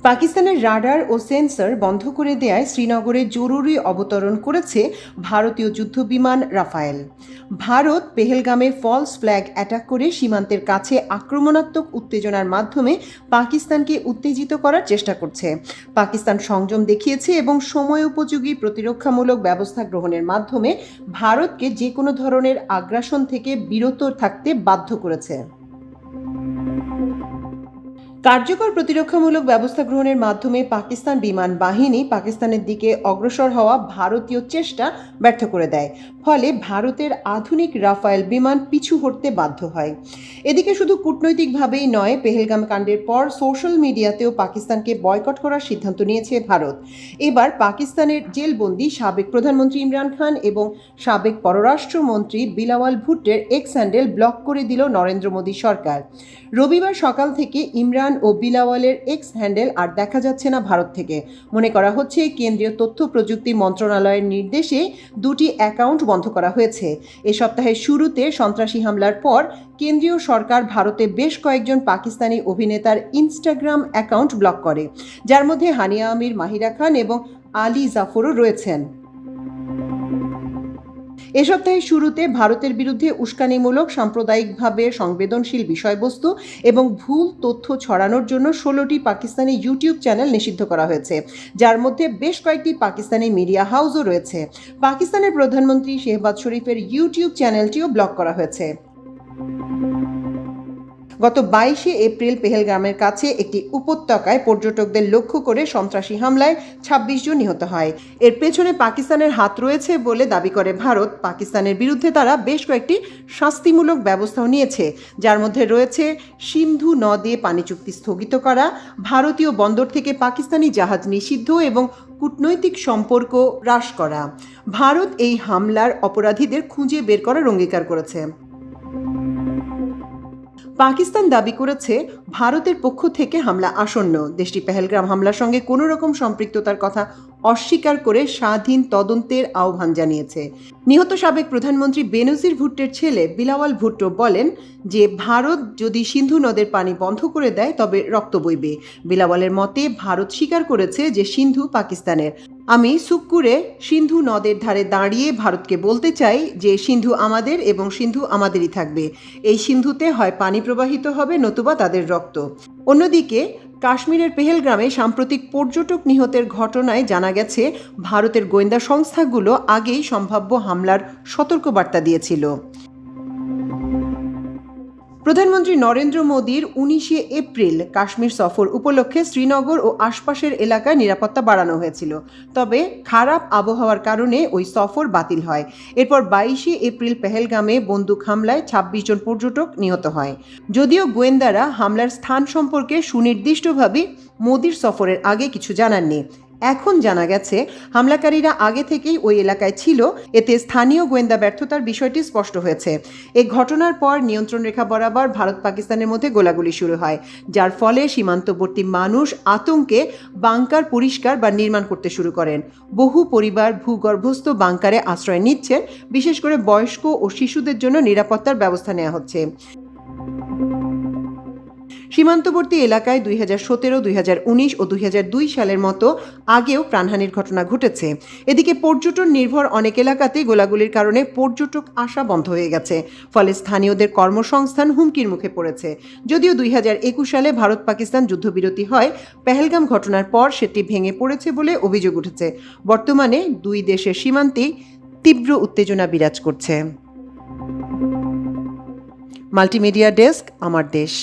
পাকিস্তানের রাডার ও সেন্সর বন্ধ করে দেয়ায় শ্রীনগরে জরুরি অবতরণ করেছে ভারতীয় যুদ্ধবিমান রাফায়েল। ভারত পেহেলগামে ফলস ফ্ল্যাগ অ্যাটাক করে সীমান্তের কাছে আক্রমণাত্মক উত্তেজনার মাধ্যমে পাকিস্তানকে উত্তেজিত করার চেষ্টা করছে। পাকিস্তান সংযম দেখিয়েছে এবং সময় উপযোগী প্রতিরক্ষামূলক ব্যবস্থা গ্রহণের মাধ্যমে ভারতকে যে কোনো ধরনের আগ্রাসন থেকে বিরত থাকতে বাধ্য করেছে। কার্যকর প্রতিরক্ষামূলক ব্যবস্থা গ্রহণের মাধ্যমে পাকিস্তান বিমান বাহিনী পাকিস্তানের দিকে অগ্রসর হওয়া ভারতীয় চেষ্টা ব্যর্থ করে দেয়, ফলে ভারতের আধুনিক রাফায়েল বিমান পিছু হটতে বাধ্য হয়। এদিকে শুধু কূটনৈতিকভাবেই নয়, পেহেলগাম কাণ্ডের পর সোশ্যাল মিডিয়াতেও পাকিস্তানকে বয়কট করার সিদ্ধান্ত নিয়েছে ভারত। এবার পাকিস্তানের জেলবন্দি সাবেক প্রধানমন্ত্রী ইমরান খান এবং সাবেক পররাষ্ট্রমন্ত্রী বিলাওয়াল ভুট্টোর এক্স হ্যান্ডেল ব্লক করে দিল নরেন্দ্র মোদী সরকার। রবিবার সকাল থেকে ইমরান ও বিলাওয়ালের এক্স হ্যান্ডেল আর দেখা যাচ্ছে না ভারত থেকে। মনে করা হচ্ছে কেন্দ্রীয় তথ্য প্রযুক্তি মন্ত্রণালয়ের নির্দেশে দুটি অ্যাকাউন্ট বন্ধ করা হয়েছে। এ সপ্তাহের শুরুতে সন্ত্রাসী হামলার পর কেন্দ্রীয় সরকার ভারতে বেশ কয়েকজন পাকিস্তানি অভিনেতার ইনস্টাগ্রাম অ্যাকাউন্ট ব্লক করে, যার মধ্যে হানিয়া আমির, মাহিরা খান এবং আলী জাফরও রয়েছেন। এ সপ্তাহের শুরুতে ভারতের বিরুদ্ধে উস্কানিমূলক, সাম্প্রদায়িকভাবে সংবেদনশীল বিষয়বস্তু এবং ভুল তথ্য ছড়ানোর জন্য 16টি পাকিস্তানি ইউটিউব চ্যানেল নিষিদ্ধ করা হয়েছে, যার মধ্যে বেশ কয়েকটি পাকিস্তানি মিডিয়া হাউসও রয়েছে। পাকিস্তানের প্রধানমন্ত্রী শেহবাজ শরীফের ইউটিউব চ্যানেলটিও ব্লক করা হয়েছে। গত 22 এপ্রিল পেহেলগামের কাছে একটি উপত্যকায় পর্যটকদের লক্ষ্য করে সন্ত্রাসী হামলায় 26 জন নিহত হয়। এর পেছনে পাকিস্তানের হাত রয়েছে বলে দাবি করে ভারত। পাকিস্তানের বিরুদ্ধে তারা বেশ কয়েকটি শাস্তিমূলক ব্যবস্থাও নিয়েছে, যার মধ্যে রয়েছে সিন্ধু নদে পানি চুক্তি স্থগিত করা, ভারতীয় বন্দর থেকে পাকিস্তানি জাহাজ নিষিদ্ধ এবং কূটনৈতিক সম্পর্ক হ্রাস করা। ভারত এই হামলার অপরাধীদের খুঁজে বের করার অঙ্গীকার করেছে। পাকিস্তান দাবি করেছে ভারতের পক্ষ থেকে হামলা আসন্ন। দেশটি পেহেলগাম হামলার সঙ্গে কোনো রকম সম্পৃক্ততার কথা অস্বীকার করে স্বাধীন তদন্তের আহ্বান জানিয়েছে। নিহত সাবেক প্রধানমন্ত্রী বেনজির ভুট্টোর ছেলে বিলাওয়াল ভুট্টো বলেন যে ভারত যদি সিন্ধু নদের পানি বন্ধ করে দেয় তবে রক্ত বইবে। বিলাওয়ালের মতে ভারত স্বীকার করেছে যে সিন্ধু পাকিস্তানের। আমি সুক্কুরে সিন্ধু নদের ধারে দাঁড়িয়ে ভারতকে বলতে চাই যে সিন্ধু আমাদের এবং সিন্ধু আমাদেরই থাকবে। এই সিন্ধুতে হয় পানি প্রবাহিত হবে নতুবা তাদের রক্ত। অন্যদিকে কাশ্মীরের পেহেলগ্রামে সাম্প্রতিক পর্যটক নিহতের ঘটনায় জানা গেছে ভারতের গোয়েন্দা সংস্থাগুলো আগেই সম্ভাব্য হামলার সতর্কবার্তা দিয়েছিল। প্রধানমন্ত্রী নরেন্দ্র মোদীর 19 এপ্রিল কাশ্মীর সফর উপলক্ষে শ্রীনগর ও আশপাশের এলাকায় নিরাপত্তা বাড়ানো হয়েছিল, তবে খারাপ আবহাওয়ার কারণে ওই সফর বাতিল হয়। এরপর 22 এপ্রিল পেহেলগামে বন্দুক হামলায় 26 জন পর্যটক নিহত হয়। যদিও গোয়েন্দারা হামলার স্থান সম্পর্কে সুনির্দিষ্টভাবে মোদীর সফরের আগে কিছু জানাননি। এখন জানা গেছে হামলাকারীরা আগে থেকেই ওই এলাকায় ছিল। এতে স্থানীয় গোয়েন্দা ব্যর্থতার বিষয়টি স্পষ্ট হয়েছে। এই ঘটনার পর নিয়ন্ত্রণ রেখা বরাবর ভারত পাকিস্তানের মধ্যে গোলাগুলি শুরু হয়, যার ফলে সীমান্তবর্তী মানুষ আতঙ্কে বাংকার পরিষ্কার বা নির্মাণ করতে শুরু করেন। বহু পরিবার ভূগর্ভস্থ বাংকারে আশ্রয় নিচ্ছেন। বিশেষ করে বয়স্ক ও শিশুদের জন্য নিরাপত্তার ব্যবস্থা নেওয়া হচ্ছে। সীমান্তবর্তী এলাকায় 2017, 2019 ও 2002 সালের মতো আগেও প্রাণহানির ঘটনা ঘটেছে। এদিকে পর্যটন নির্ভর অনেক এলাকাতেই গোলাগুলির কারণে পর্যটক আসা বন্ধ হয়ে গেছে, ফলে স্থানীয়দের কর্মসংস্থান হুমকির মুখে পড়েছে। যদিও 2021 সালে ভারত পাকিস্তান যুদ্ধবিরতি হয়, পেহেলগাম ঘটনার পর সেটি ভেঙে পড়েছে বলে অভিযোগ উঠেছে। বর্তমানে দুই দেশের সীমান্তে তীব্র উত্তেজনা বিরাজ করছে। মাল্টিমিডিয়া ডেস্ক, আমার দেশ।